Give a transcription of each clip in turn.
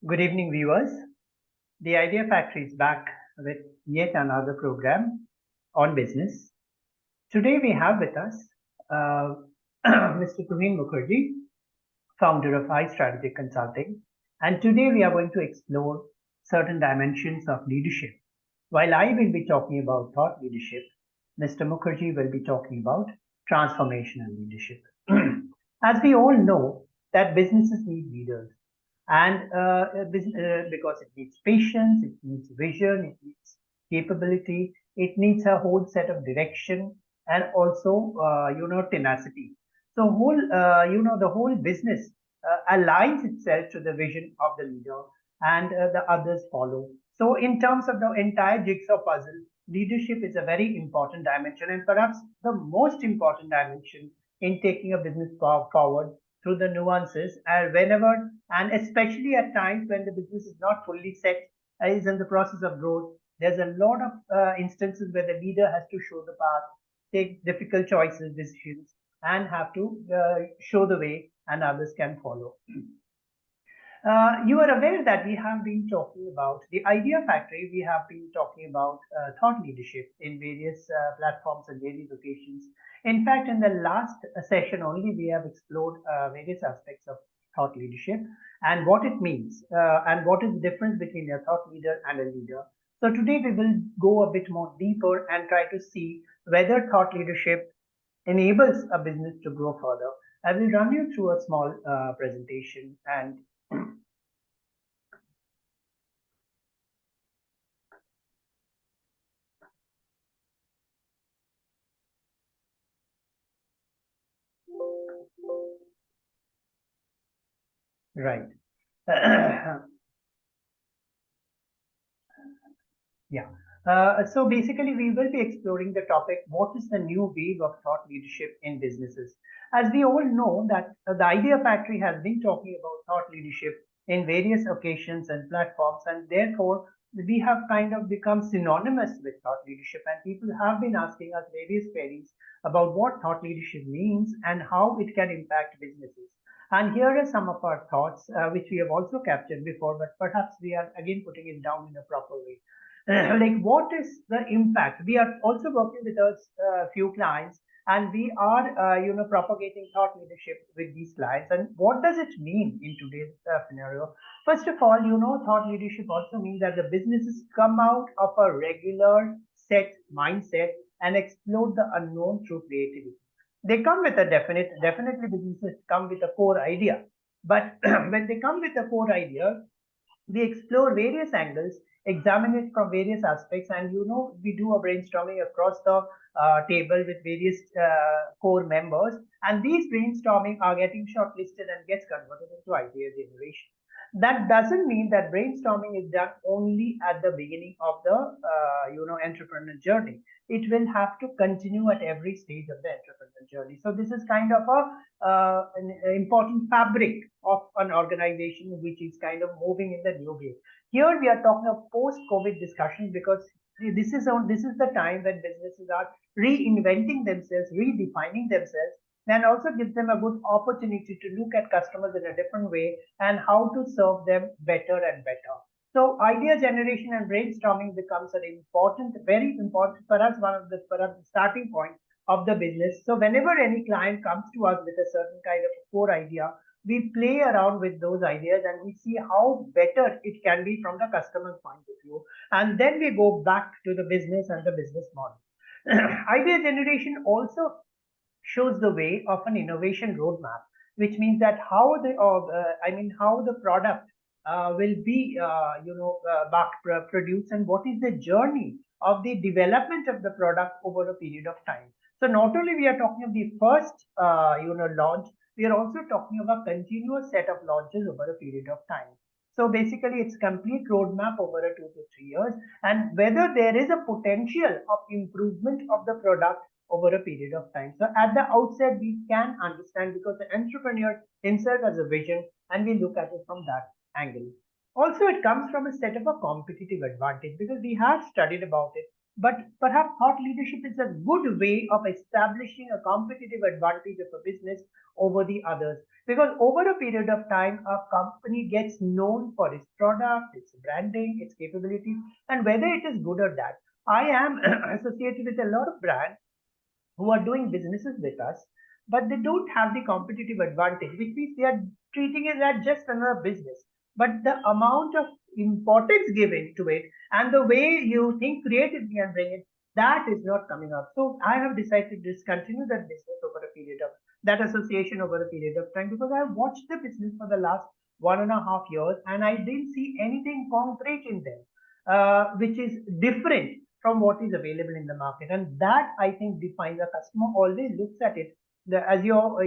Good evening, viewers. The Idea Factory is back with yet another program on business. Today we have with us uh, Mr. TUHIN Mukherjee, founder of iSTRATEGIC Consulting. And today we are going to explore certain dimensions of leadership. While I will be talking about thought leadership, Mr. Mukherjee will be talking about transformational leadership. As we all know that businesses need leaders, and because it needs patience, it needs vision, it needs capability, it needs a whole set of direction, and also tenacity. So the whole business aligns itself to the vision of the leader, and the others follow. So in terms of the entire jigsaw puzzle, leadership is a very important dimension, and perhaps the most important dimension in taking a business forward through the nuances, and whenever and especially at times when the business is not fully set, is in the process of growth. There's a lot of instances where the leader has to show the path, take difficult choices, decisions, and have to show the way, and others can follow. You are aware that we have been talking about the Idea Factory. We have been talking about thought leadership in various platforms and various occasions. In fact, in the last session only, we have explored various aspects of thought leadership and what it means and what is the difference between a thought leader and a leader. So today we will go a bit more deeper and try to see whether thought leadership enables a business to grow further. I will run you through a small presentation and right. Yeah. So basically, we will be exploring the topic, what is the new wave of thought leadership in businesses? As we all know that the Idea Factory has been talking about thought leadership in various occasions and platforms, and therefore we have kind of become synonymous with thought leadership, and people have been asking us various queries about what thought leadership means and how it can impact businesses. And here are some of our thoughts, which we have also captured before, but perhaps we are again putting it down in a proper way. Like what is the impact? We are also working with a few clients, and we are propagating thought leadership with these clients. And what does it mean in today's scenario? First of all, thought leadership also means that the businesses come out of a regular set mindset and explore the unknown through creativity. They come with a definitely businesses come with a core idea, but when they come with a core idea, we explore various angles, examine it from various aspects, and we do a brainstorming across the table with various core members, and these brainstorming are getting shortlisted and gets converted into idea generation. That doesn't mean that brainstorming is done only at the beginning of the entrepreneur journey. It will have to continue at every stage of the entrepreneur journey. So this is kind of an important fabric of an organization which is kind of moving in the new way. Here we are talking of post-COVID discussions, because this is the time when businesses are reinventing themselves, redefining themselves, and also gives them a good opportunity to look at customers in a different way and how to serve them better and better. So idea generation and brainstorming becomes an important, very important, perhaps one of the starting point of the business. So whenever any client comes to us with a certain kind of a core idea, we play around with those ideas and we see how better it can be from the customer's point of view. And then we go back to the business and the business model. Idea generation also shows the way of an innovation roadmap, which means that how the product will be produced, and what is the journey of the development of the product over a period of time. So not only we are talking of the first launch, we are also talking of a continuous set of launches over a period of time. So basically, it's complete roadmap over a 2 to 3 years, and whether there is a potential of improvement of the product over a period of time. So at the outset, we can understand, because the entrepreneur himself has a vision, and we look at it from that angle. Also, it comes from a set of a competitive advantage, because we have studied about it. but perhaps thought leadership is a good way of establishing a competitive advantage of a business over the others. Because over a period of time, a company gets known for its product, its branding, its capabilities, and whether it is good or bad. I am associated with a lot of brands who are doing businesses with us, but they don't have the competitive advantage, which means they are treating it as just another business. But the amount of importance given to it and the way you think creatively and bring it, that is not coming up. So I have decided to discontinue that business over a period of that association over a period of time because I have watched the business for the last 1.5 years and I didn't see anything concrete in them, which is different from what is available in the market, and that I think defines a customer always looks at it as your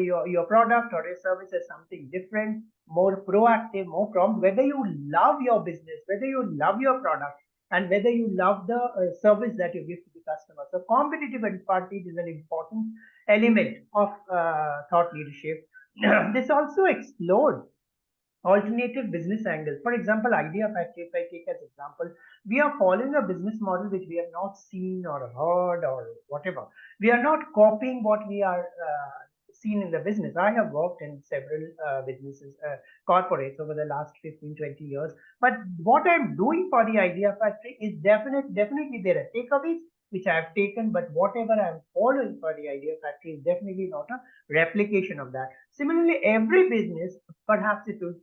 product or your service as something different, more proactive, more prompt. Whether you love your business, whether you love your product, and whether you love the service that you give to the customer. So competitive advantage is an important element of thought leadership. This also explored alternative business angles. For example, Idea Factory, if I take as example, we are following a business model which we have not seen or heard or whatever. We are not copying what we are seen in the business. I have worked in several businesses, corporates over the last 15, 20 years. But what I'm doing for the Idea Factory is definitely there are takeaways which I have taken, but whatever I'm following for the Idea Factory is definitely not a replication of that. Similarly, every business, perhaps it will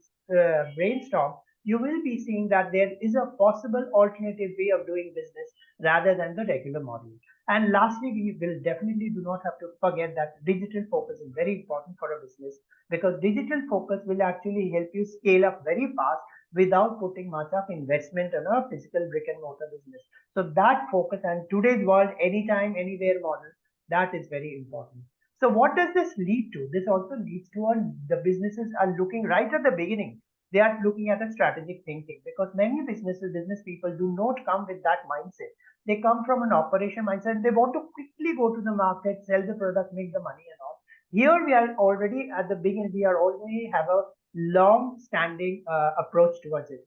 brainstorm, you will be seeing that there is a possible alternative way of doing business rather than the regular model. And lastly, we will definitely do not have to forget that digital focus is very important for a business because digital focus will actually help you scale up very fast without putting much of investment on a physical brick and mortar business. So that focus and today's world, anytime, anywhere model, that is very important. So what does this lead to? This also leads to the businesses are looking right at the beginning. They are looking at a strategic thinking because many business people do not come with that mindset. They come from an operation mindset. They want to quickly go to the market, sell the product, make the money and all. Here we are already at the beginning. We are already have a long-standing approach towards it.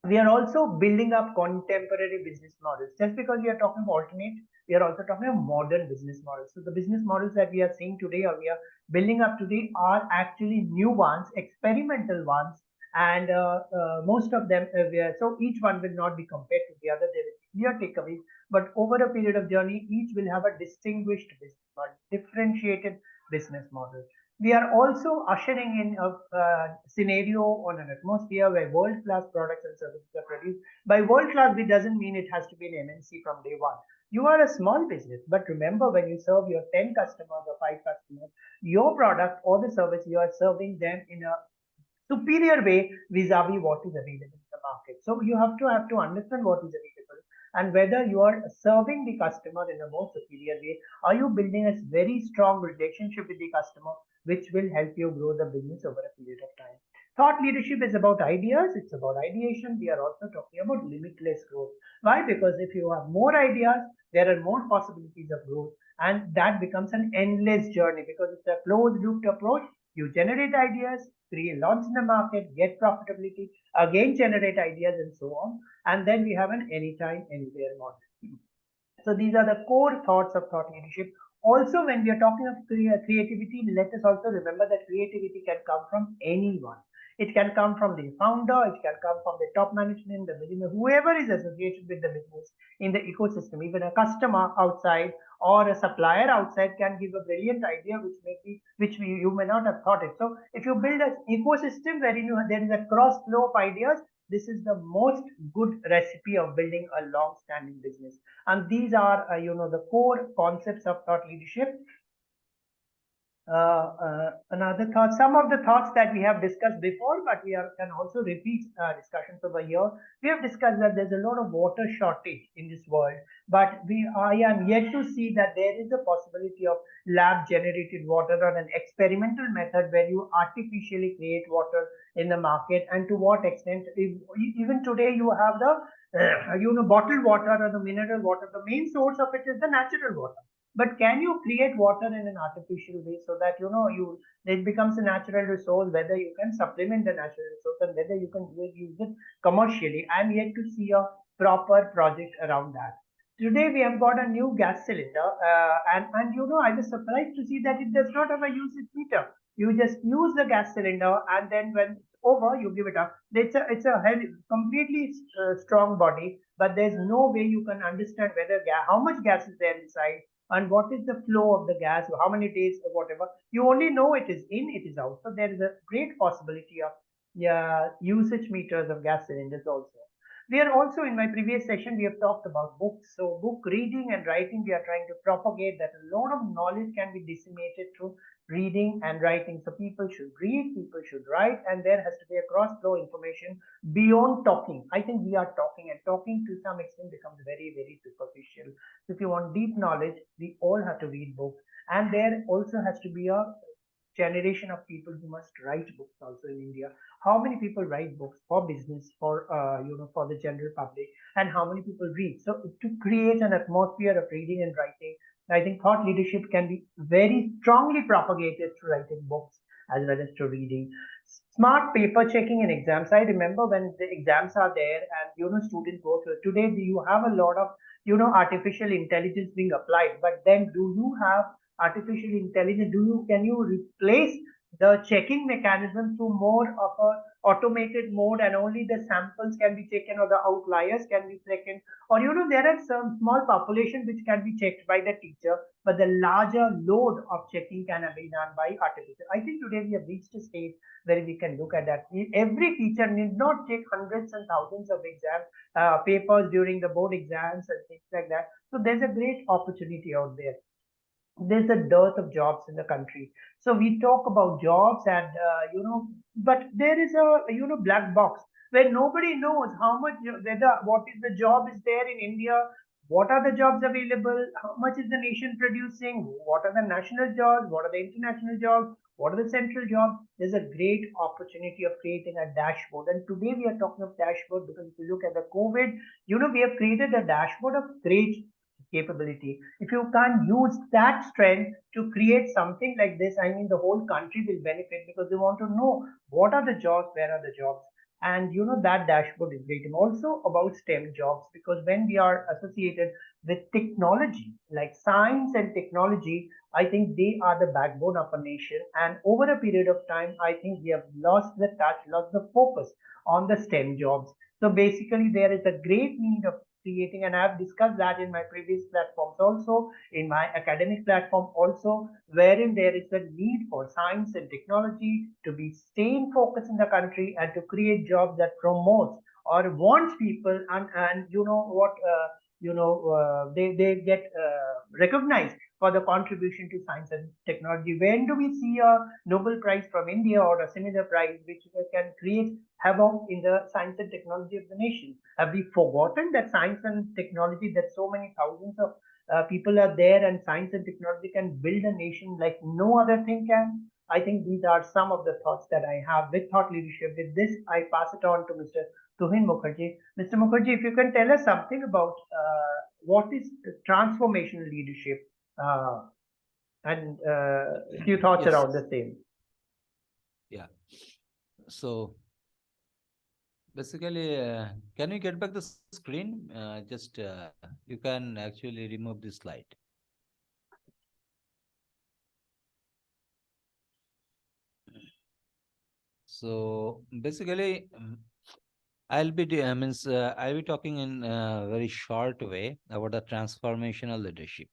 We are also building up contemporary business models. Just because we are talking about alternate, we are also talking about modern business models. So the business models that we are seeing today or we are building up today are actually new ones, experimental ones, and most of them, so each one will not be compared to the other. There will be clear takeaways, but over a period of journey, each will have a distinguished business model, differentiated business model. We are also ushering in a scenario on an atmosphere where world-class products and services are produced. By world-class, it doesn't mean it has to be an MNC from day one. You are a small business, but remember when you serve your 10 customers or 5 customers, your product or the service, you are serving them in a superior way vis-a-vis what is available in the market. So you have to understand what is available and whether you are serving the customer in a more superior way. Are you building a very strong relationship with the customer, which will help you grow the business over a period of time? Thought leadership is about ideas. It's about ideation. We are also talking about limitless growth. Why? Because if you have more ideas, there are more possibilities of growth, and that becomes an endless journey because it's a closed loop approach. You generate ideas, create, launch in the market, get profitability, again generate ideas and so on. And then we have an anytime, anywhere model. So these are the core thoughts of thought leadership. Also, when we are talking of creativity, let us also remember that creativity can come from anyone. It can come from the founder, it can come from the top management, the business, whoever is associated with the business in the ecosystem. Even a customer outside or a supplier outside can give a brilliant idea you may not have thought it. So if you build an ecosystem wherein there is a cross flow of ideas, this is the most good recipe of building a long-standing business. And these are, the core concepts of thought leadership. Another thought, some of the thoughts that we have discussed before, but can also repeat discussions over here. We have discussed that there's a lot of water shortage in this world, but I am yet to see that there is a possibility of lab generated water or an experimental method where you artificially create water in the market, and to what extent. Even today you have the bottled water or the mineral water. The main source of it is the natural water. But can you create water in an artificial way so that it becomes a natural resource, whether you can supplement the natural resource and whether you can use it commercially? I'm yet to see a proper project around that. Today we have got a new gas cylinder, and I was surprised to see that it does not have a usage meter. You just use the gas cylinder, and then when it's over, you give it up. It's a heavy, completely strong body, but there's no way you can understand whether how much gas is there inside and what is the flow of the gas, how many days or whatever. You only know it is in, it is out. So there is a great possibility of, yeah, usage meters of gas cylinders also. We are also, in my previous session, we have talked about books. So book reading and writing, we are trying to propagate that a lot of knowledge can be disseminated through reading and writing. So people should read, people should write, and there has to be a cross flow information beyond talking. I think we are talking, and talking to some extent becomes very, very superficial. So if you want deep knowledge, we all have to read books. And there also has to be a generation of people who must write books also in India. How many people write books for business, for for the general public, and how many people read? So to create an atmosphere of reading and writing, I think thought leadership can be very strongly propagated through writing books as well as through reading. Smart paper checking in exams. I remember when the exams are there and students go through. Today you have a lot of artificial intelligence being applied, but then do you have artificial intelligence? Can you replace the checking mechanism to more of a automated mode, and only the samples can be taken or the outliers can be taken, or there are some small population which can be checked by the teacher, but the larger load of checking can be done by artificial. I think today we have reached a stage where we can look at that. Every teacher need not take hundreds and thousands of exam papers during the board exams and things like that. So there's a great opportunity out there. There's a dearth of jobs in the country. So we talk about jobs, and but there is a black box where nobody knows how much, whether what is the job is there in India, what are the jobs available, how much is the nation producing, what are the national jobs, what are the international jobs, what are the central jobs. There's a great opportunity of creating a dashboard, and today we are talking of dashboard because if you look at the COVID, we have created a dashboard of great capability. If you can't use that strength to create something like this, I mean, the whole country will benefit because they want to know what are the jobs, where are the jobs. And that dashboard is great. And also about STEM jobs, because when we are associated with technology, like science and technology, I think they are the backbone of a nation. And over a period of time, I think we have lost the touch, lost the focus on the STEM jobs. So basically, there is a great need of creating, and I've discussed that in my previous platforms also, in my academic platform also, wherein there is a need for science and technology to be staying focused in the country and to create jobs that promotes or wants people, and they get recognized for the contribution to science and technology. When do we see a Nobel Prize from India or a similar prize which can create havoc in the science and technology of the nation? Have we forgotten that science and technology, that so many thousands of people are there, and science and technology can build a nation like no other thing can? I think these are some of the thoughts that I have with thought leadership. With this, I pass it on to Mr. TUHIN Mukherjee. Mr. Mukherjee, if you can tell us something about what is transformational leadership, and a few thoughts Yes. around the same. Yeah. So basically, can you get back the screen? Just you can actually remove this slide. So basically, I'll be talking in a very short way about the transformational leadership.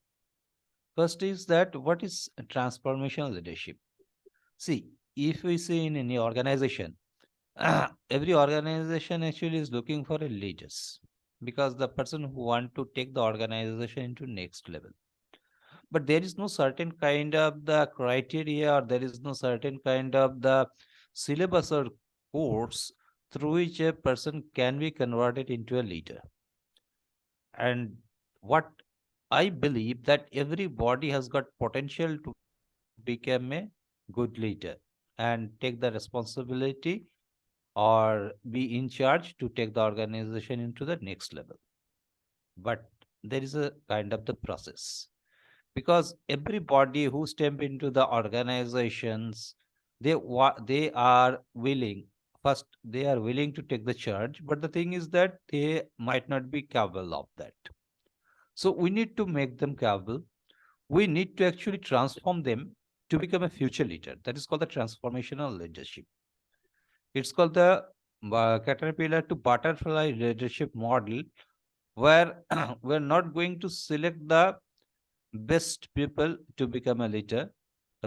First is that what is transformational leadership? See, if we see in any organization, every organization actually is looking for a leaders because the person who want to take the organization into next level. But there is no certain kind of the criteria, or there is no certain kind of the syllabus or course through which a person can be converted into a leader. And what I believe that everybody has got potential to become a good leader and take the responsibility or be in charge to take the organization into the next level. But there is a kind of the process, because everybody who step into the organizations, they are willing, first they are willing to take the charge, but the thing is that they might not be capable of that. So we need to make them capable. We need to actually transform them to become a future leader. That is called the transformational leadership. It's called the caterpillar to butterfly leadership model, where we're not going to select the best people to become a leader.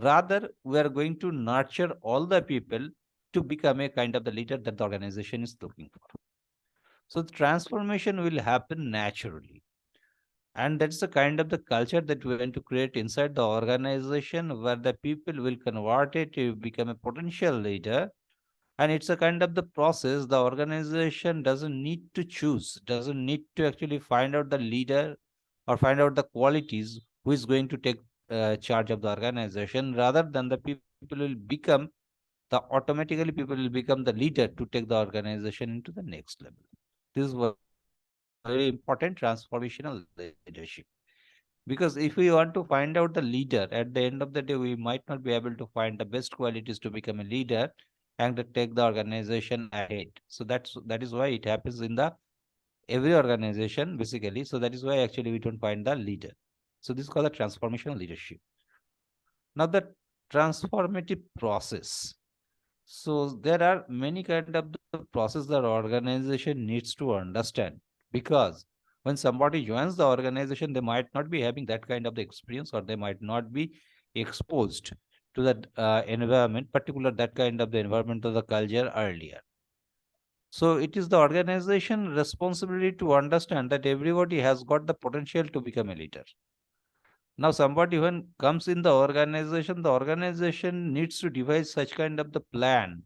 Rather, we are going to nurture all the people to become a kind of the leader that the organization is looking for. So the transformation will happen naturally. And that's the kind of the culture that we want to create inside the organization, where the people will convert it to become a potential leader. And it's a kind of the process. The organization doesn't need to choose, doesn't need to actually find out the leader or find out the qualities who is going to take charge of the organization. Rather than the people will become automatically people will become the leader to take the organization into the next level. This is very important transformational leadership. Because if we want to find out the leader, at the end of the day, we might not be able to find the best qualities to become a leader and to take the organization ahead. So that is why it happens in the every organization basically. So that is why actually we don't find the leader. So this is called the transformational leadership. Now the transformative process. So there are many kind of the process that organization needs to understand, because when somebody joins the organization, they might not be having that kind of the experience, or they might not be exposed to that environment, particular that kind of the environment of the culture earlier. So it is the organization responsibility to understand that everybody has got the potential to become a leader. Now, somebody when comes in the organization needs to devise such kind of the plan,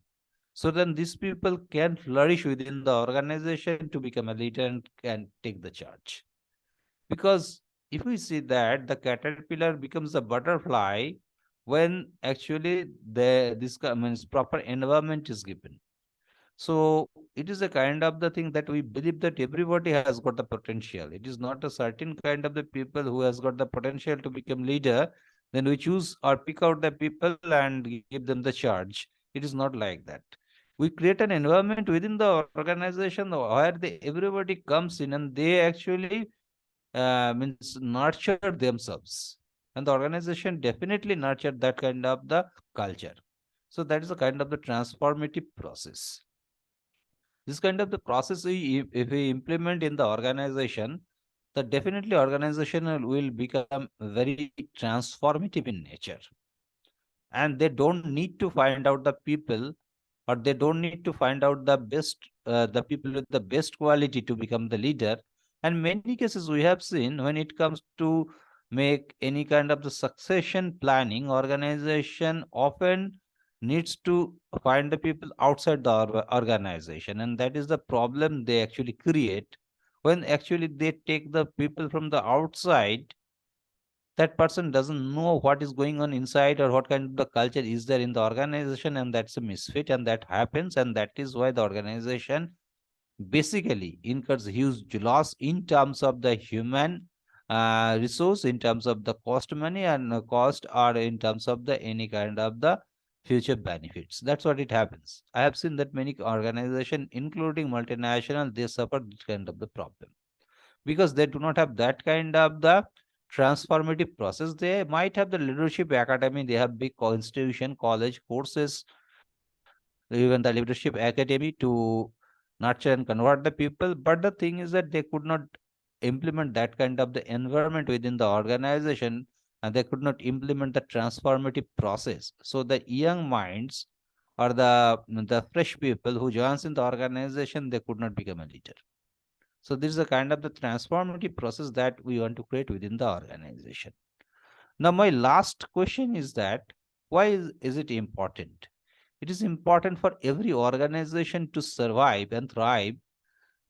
so then these people can flourish within the organization to become a leader and can take the charge. Because if we see that the caterpillar becomes a butterfly when actually this means proper environment is given. So it is a kind of the thing that we believe that everybody has got the potential. It is not a certain kind of the people who has got the potential to become leader. Then we choose or pick out the people and give them the charge. It is not like that. We create an environment within the organization where everybody comes in and they actually means nurture themselves. And the organization definitely nurture that kind of the culture. So that is a kind of the transformative process. This kind of the process if we implement in the organization, the definitely organization will become very transformative in nature. And they don't need to find out the people, or they don't need to find out the best the people with the best quality to become the leader. And many cases we have seen, when it comes to make any kind of the succession planning, organization often needs to find the people outside the organization, and that is the problem they actually create. When actually they take the people from the outside, that person doesn't know what is going on inside or what kind of the culture is there in the organization, and that's a misfit, and that happens, and that is why the organization basically incurs huge loss in terms of the human resource, in terms of the cost money and cost, or in terms of the any kind of the future benefits. That's what it happens. I have seen that many organization, including multinational, they suffer this kind of the problem, because they do not have that kind of the transformative process. They might have the leadership academy, they have big institution, college courses, even the leadership academy to nurture and convert the people. But the thing is that they could not implement that kind of the environment within the organization, and they could not implement the transformative process. So the young minds or the fresh people who joins in the organization, they could not become a leader. So this is a kind of the transformative process that we want to create within the organization. Now, my last question is that why is it important? It is important for every organization to survive and thrive,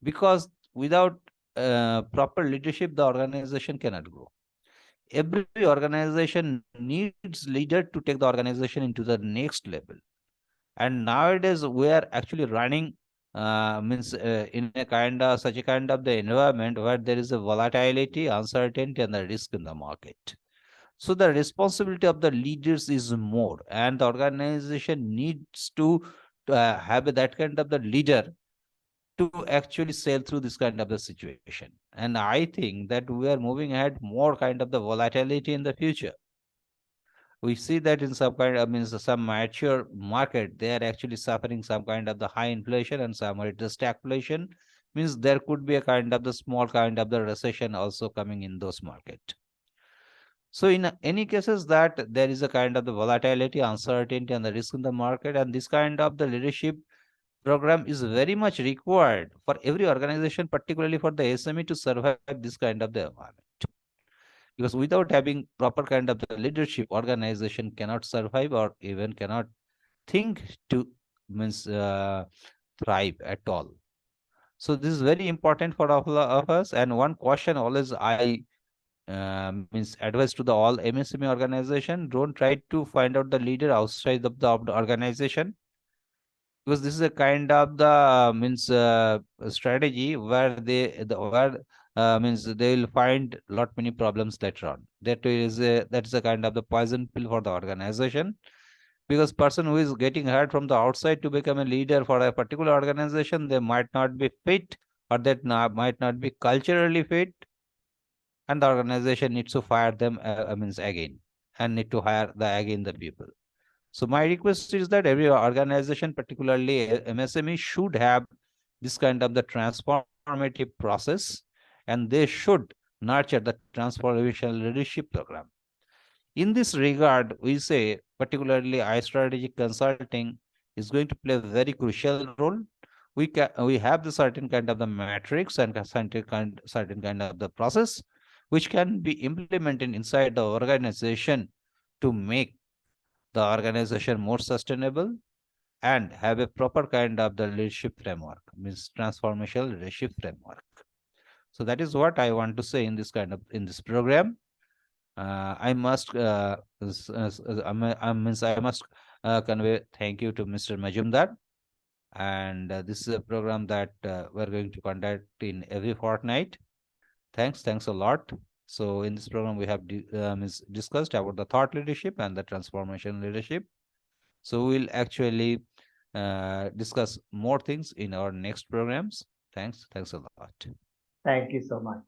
because without proper leadership, the organization cannot grow. Every organization needs leader to take the organization into the next level. And nowadays we are actually running means in a kind of such a kind of the environment where there is a volatility, uncertainty, and the risk in the market. So the responsibility of the leaders is more, and the organization needs to have that kind of the leader to actually sail through this kind of the situation. And I think that we are moving ahead more kind of the volatility in the future. We see that in some kind of means some mature market, they are actually suffering some kind of the high inflation and some are just stagflation. Means there could be a kind of the small kind of the recession also coming in those market. So in any cases that there is a kind of the volatility, uncertainty and the risk in the market, and this kind of the leadership program is very much required for every organization, particularly for the SME to survive this kind of the environment. Because without having proper kind of the leadership, organization cannot survive or even cannot think to means thrive at all. So this is very important for all of us. And one question always I means advice to the all MSME organization: don't try to find out the leader outside of the organization, because this is a kind of the means strategy where where means they will find lot many problems later on. That is a kind of the poison pill for the organization, because person who is getting hired from the outside to become a leader for a particular organization, they might not be fit, or might not be culturally fit, and the organization needs to fire them means again, and need to hire the again the people. So my request is that every organization, particularly MSME, should have this kind of the transformative process, and they should nurture the transformational leadership program. In this regard, we say particularly iStrategic Consulting is going to play a very crucial role. We have the certain kind of the matrix and certain kind of the process which can be implemented inside the organization to make the organization more sustainable and have a proper kind of the leadership framework, means transformational leadership framework. So that is what I want to say in this kind of in this program. I must I must convey thank you to Mr. Majumdar, and this is a program that we're going to conduct in every fortnight. Thanks a lot. So in this program we have discussed about the thought leadership and the transformation leadership. So we'll actually discuss more things in our next programs. Thanks a lot. Thank you so much.